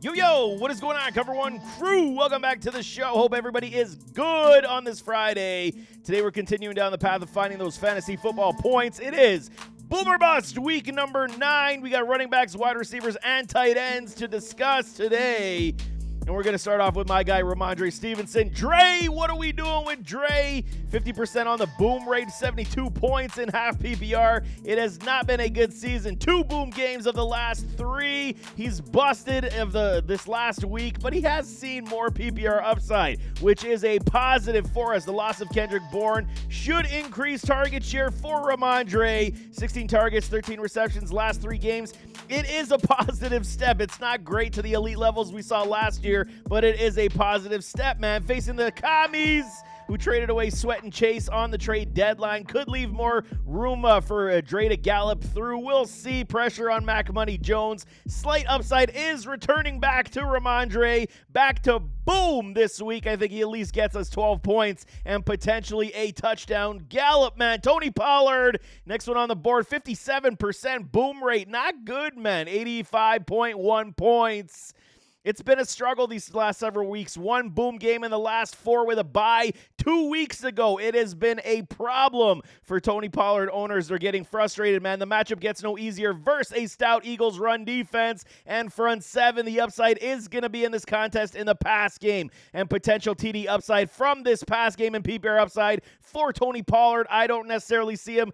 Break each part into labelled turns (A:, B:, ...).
A: Yo, what is going on, Cover One crew? Welcome back to the show. Hope everybody is good on this Friday. Today we're continuing down the path of finding those fantasy football points. It is Boomer Bust week number 9. We got running backs, wide receivers, and tight ends to discuss today. And we're going to start off with my guy, Ramondre Stevenson. Dre, what are we doing with Dre? 50% on the boom rate, 72 points in half PPR. It has not been a good season. 2 boom games of the last 3. He's busted of this last week, but he has seen more PPR upside, which is a positive for us. The loss of Kendrick Bourne should increase target share for Ramondre. 16 targets, 13 receptions, last 3 games. It is a positive step. It's not great to the elite levels we saw last year, but it is a positive step, man. Facing the commies, who traded away Sweat and Chase on the trade deadline. Could leave more room for Dre to gallop through. We'll see. Pressure on Mac Money Jones. Slight upside is returning back to Ramondre. Back to boom this week. I think he at least gets us 12 points and potentially a touchdown. Gallop, man. Tony Pollard, next one on the board. 57% boom rate. Not good, man. 85.1 points. It's been a struggle these last several weeks. 1 boom game in the last 4 with a bye 2 weeks ago. It has been a problem for Tony Pollard owners. They're getting frustrated, man. The matchup gets no easier versus a stout Eagles run defense and front 7. The upside is going to be in this contest in the pass game, and potential TD upside from this pass game and PPR upside for Tony Pollard. I don't necessarily see him,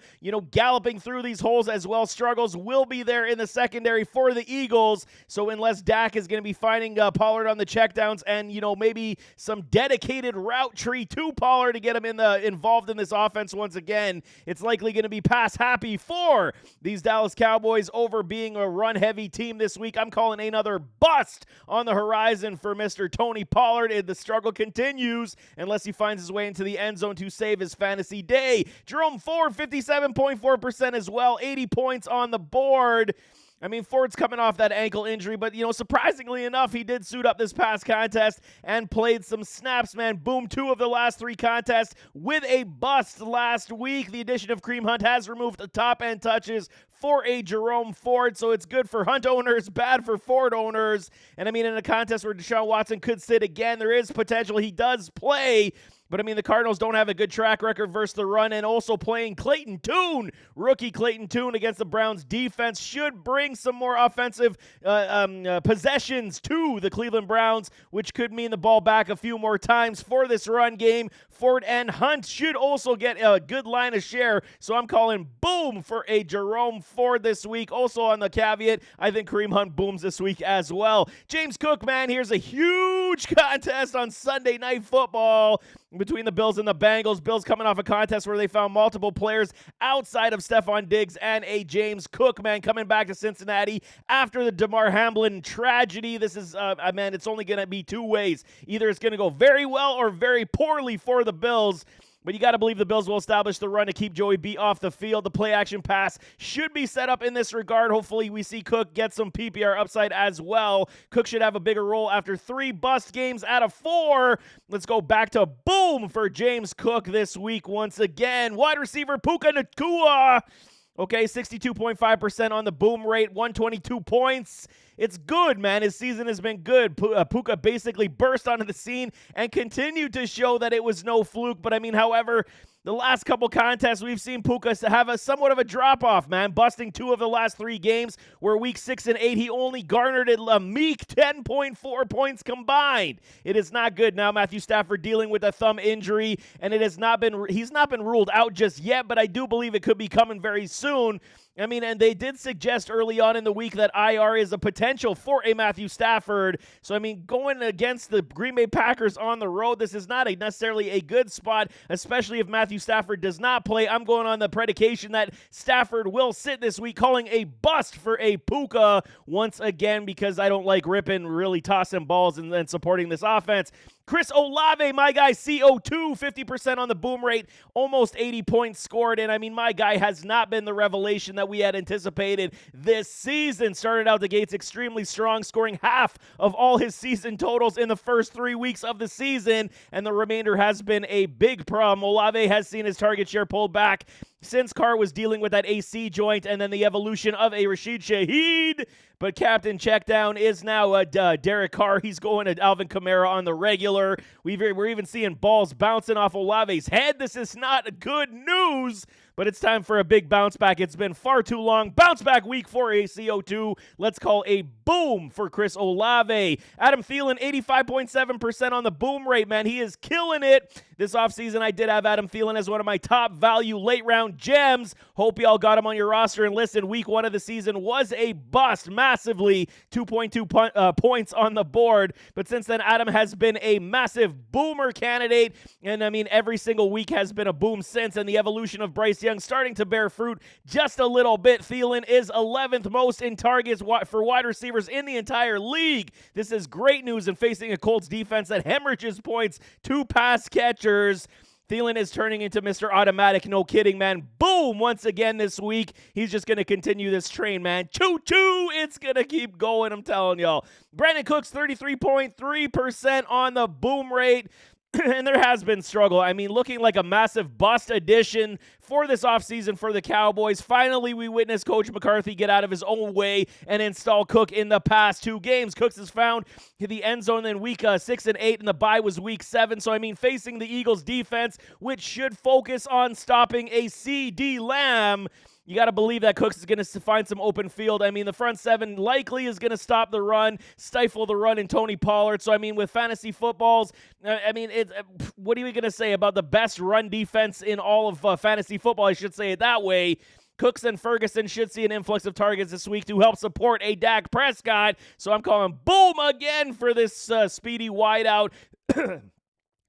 A: galloping through these holes as well. Struggles will be there in the secondary for the Eagles. So unless Dak is going to be finding Pollard on the checkdowns and, maybe some dedicated route tree to Pollard to get him involved in this offense once again, it's likely going to be pass happy for these Dallas Cowboys over being a run-heavy team this week. I'm calling another bust on the horizon for Mr. Tony Pollard. The struggle continues unless he finds his way into the end zone to save his fantasy day. Jerome Ford, 57.4% as well, 80 points on the board. I mean, Ford's coming off that ankle injury, but, surprisingly enough, he did suit up this past contest and played some snaps, man. Boom, 2 of the last 3 contests with a bust last week. The addition of Kareem Hunt has removed the top-end touches for a Jerome Ford, so it's good for Hunt owners, bad for Ford owners. And, in a contest where Deshaun Watson could sit again, there is potential he does play. But, the Cardinals don't have a good track record versus the run, and also playing Clayton Tune, rookie Clayton Tune against the Browns defense should bring some more offensive possessions to the Cleveland Browns, which could mean the ball back a few more times for this run game. Ford and Hunt should also get a good line of share, so I'm calling boom for a Jerome Ford this week. Also on the caveat, I think Kareem Hunt booms this week as well. James Cook, man, here's a huge contest on Sunday Night Football between the Bills and the Bengals. Bills coming off a contest where they found multiple players outside of Stephon Diggs and a James Cook, man, coming back to Cincinnati after the Damar Hamlin tragedy. This is, man, it's only going to be 2 ways. Either it's going to go very well or very poorly for the Bills. But you got to believe the Bills will establish the run to keep Joey B off the field. The play-action pass should be set up in this regard. Hopefully we see Cook get some PPR upside as well. Cook should have a bigger role after 3 bust games out of 4. Let's go back to boom for James Cook this week once again. Wide receiver Puka Nacua. Okay, 62.5% on the boom rate, 122 points. It's good, man. His season has been good. Puka basically burst onto the scene and continued to show that it was no fluke. But, however, the last couple contests, we've seen Puka have a somewhat of a drop-off, man, busting 2 of the last 3 games, where week 6 and 8, he only garnered a meek 10.4 points combined. It is not good. Now Matthew Stafford dealing with a thumb injury, and he's not been ruled out just yet, but I do believe it could be coming very soon. And they did suggest early on in the week that IR is a potential for a Matthew Stafford. So, going against the Green Bay Packers on the road, this is not necessarily a good spot, especially if Matthew Stafford does not play. I'm going on the predication that Stafford will sit this week, calling a bust for a Puka once again, because I don't like ripping, really tossing balls and then supporting this offense. Chris Olave, my guy, CO2, 50% on the boom rate, almost 80 points scored. And, my guy has not been the revelation that we had anticipated this season. Started out the gates extremely strong, scoring half of all his season totals in the first 3 weeks of the season, and the remainder has been a big problem. Olave has seen his target share pulled back since Carr was dealing with that AC joint, and then the evolution of a Rashid Shaheed. But captain checkdown is now Derek Carr. He's going to Alvin Kamara on the regular. We're even seeing balls bouncing off Olave's head. This is not good news, but it's time for a big bounce back. It's been far too long. Bounce back week for ACO2. Let's call a boom for Chris Olave. Adam Thielen, 85.7% on the boom rate, man. He is killing it. This offseason, I did have Adam Thielen as one of my top value late round gems. Hope y'all got him on your roster. And listen, week 1 of the season was a bust massively. 2.2 points on the board. But since then, Adam has been a massive boomer candidate. And I mean, every single week has been a boom since. And the evolution of Bryce Young starting to bear fruit just a little bit. Thielen is 11th most in targets for wide receivers in the entire league. This is great news in facing a Colts defense that hemorrhages points to pass catchers. Thielen is turning into Mr. Automatic. No kidding, man. Boom! Once again this week. He's just going to continue this train, man. Choo-choo! It's going to keep going, I'm telling y'all. Brandon Cooks, 33.3% on the boom rate. And there has been struggle. I mean, looking like a massive bust addition for this offseason for the Cowboys. Finally, we witnessed Coach McCarthy get out of his own way and install Cook in the past 2 games. Cooks has found the end zone in week 6 and 8, and the bye was week 7. So, I mean, facing the Eagles defense, which should focus on stopping a CD Lamb, you got to believe that Cooks is going to find some open field. I mean, the front 7 likely is going to stop the run, stifle the run in Tony Pollard. So, I mean, with fantasy footballs, I mean, what are we going to say about the best run defense in all of fantasy football? I should say it that way. Cooks and Ferguson should see an influx of targets this week to help support a Dak Prescott. So I'm calling boom again for this speedy wideout.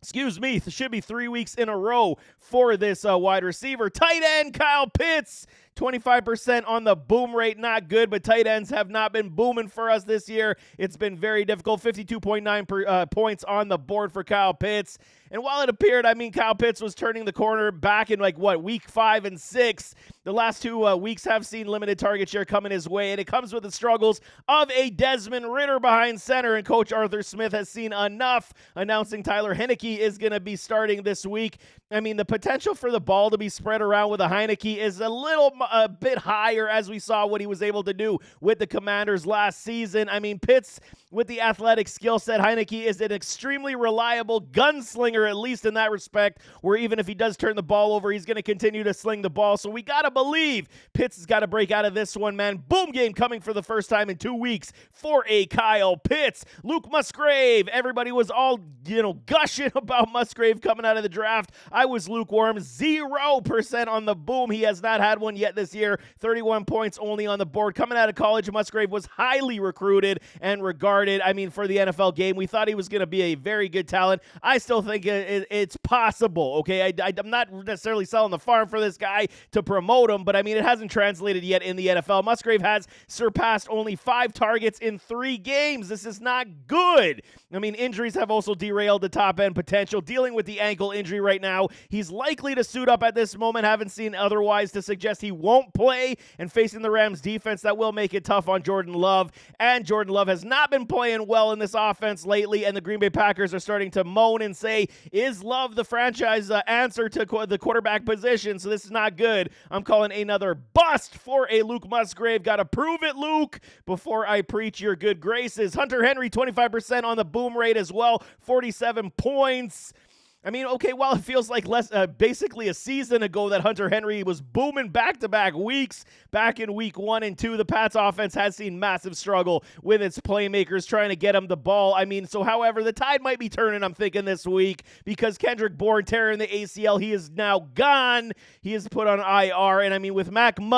A: Excuse me, it should be 3 weeks in a row for this wide receiver. Tight end Kyle Pitts, 25% on the boom rate, not good, but tight ends have not been booming for us this year. It's been very difficult, 52.9 points on the board for Kyle Pitts. And while it appeared, I mean, Kyle Pitts was turning the corner back in week 5 and 6. The last 2 weeks have seen limited target share coming his way, and it comes with the struggles of a Desmond Ridder behind center, and Coach Arthur Smith has seen enough, announcing Tyler Heineke is going to be starting this week. I mean, the potential for the ball to be spread around with a Heineke is a bit higher, as we saw what he was able to do with the Commanders last season. I mean, Pitts, with the athletic skill set, Heineke is an extremely reliable gunslinger, at least in that respect, where even if he does turn the ball over, he's going to continue to sling the ball. So we got to believe Pitts has got to break out of this one, man. Boom game coming for the first time in 2 weeks for a Kyle Pitts. Luke Musgrave, everybody was all, gushing about Musgrave coming out of the draft. I was lukewarm, 0% on the boom. He has not had one yet this year. 31 points only on the board. Coming out of college, Musgrave was highly recruited and regarded. I mean, for the NFL game, we thought he was going to be a very good talent. I still think it's possible, okay? I'm not necessarily selling the farm for this guy to promote him, but I mean, it hasn't translated yet in the NFL. Musgrave has surpassed only 5 targets in 3 games. This is not good. I mean, injuries have also derailed the top-end potential. Dealing with the ankle injury right now, he's likely to suit up at this moment. Haven't seen otherwise to suggest he won't play, and facing the Rams defense, that will make it tough on Jordan Love, and Jordan Love has not been playing well in this offense lately, and the Green Bay Packers are starting to moan and say, is Love the franchise answer to the quarterback position? So this is not good. I'm calling another bust for a Luke Musgrave. Got to prove it, Luke, before I preach your good graces. Hunter Henry, 25% on the boom rate as well, 47 points. I mean, okay, while it feels like basically a season ago that Hunter Henry was booming back-to-back weeks, back in week 1 and 2, the Pats offense has seen massive struggle with its playmakers trying to get him the ball. I mean, so however, the tide might be turning, I'm thinking, this week, because Kendrick Bourne tearing the ACL, he is now gone. He is put on IR, and I mean, with Mac No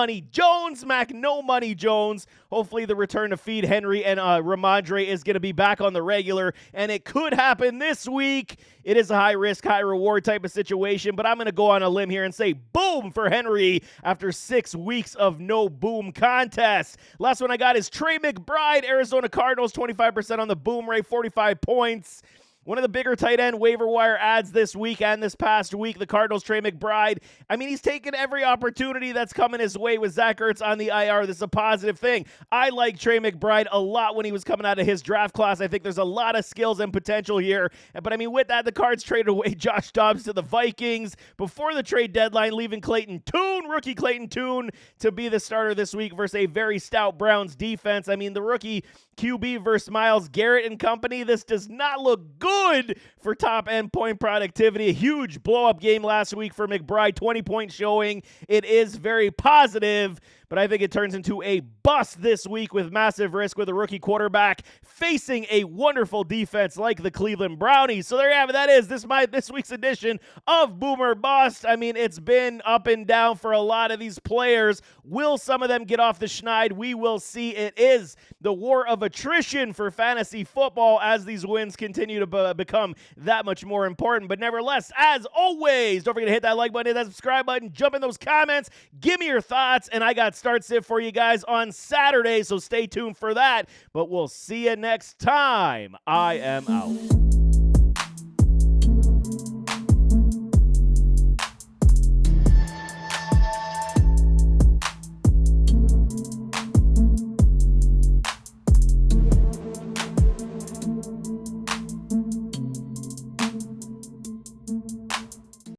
A: Money Jones, hopefully the return to feed Henry and Ramondre is going to be back on the regular, and it could happen this week. It is a high-risk, high-reward type of situation, but I'm going to go on a limb here and say boom for Henry after 6 weeks of no boom contest. Last one I got is Trey McBride, Arizona Cardinals, 25% on the boom rate, 45 points. One of the bigger tight end waiver wire ads this week and this past week, the Cardinals' Trey McBride. I mean, he's taken every opportunity that's coming his way with Zach Ertz on the IR. This is a positive thing. I like Trey McBride a lot when he was coming out of his draft class. I think there's a lot of skills and potential here. But I mean, with that, the Cards traded away Josh Dobbs to the Vikings before the trade deadline, leaving rookie Clayton Tune, to be the starter this week versus a very stout Browns defense. I mean, the rookie QB versus Myles Garrett and company. This does not look good for top-end point productivity. A huge blow-up game last week for McBride, 20-point showing. It is very positive, but I think it turns into a bust this week with massive risk with a rookie quarterback facing a wonderful defense like the Cleveland Brownies. So there you have it. That is this week's edition of Boomer Bust. I mean, it's been up and down for a lot of these players. Will some of them get off the schneid? We will see. It is the war of attrition for fantasy football as these wins continue to become that much more important. But nevertheless, as always, don't forget to hit that like button, hit that subscribe button, jump in those comments, give me your thoughts, and I got start sit for you guys on Saturday, so stay tuned for that. But we'll see you next time. I am out.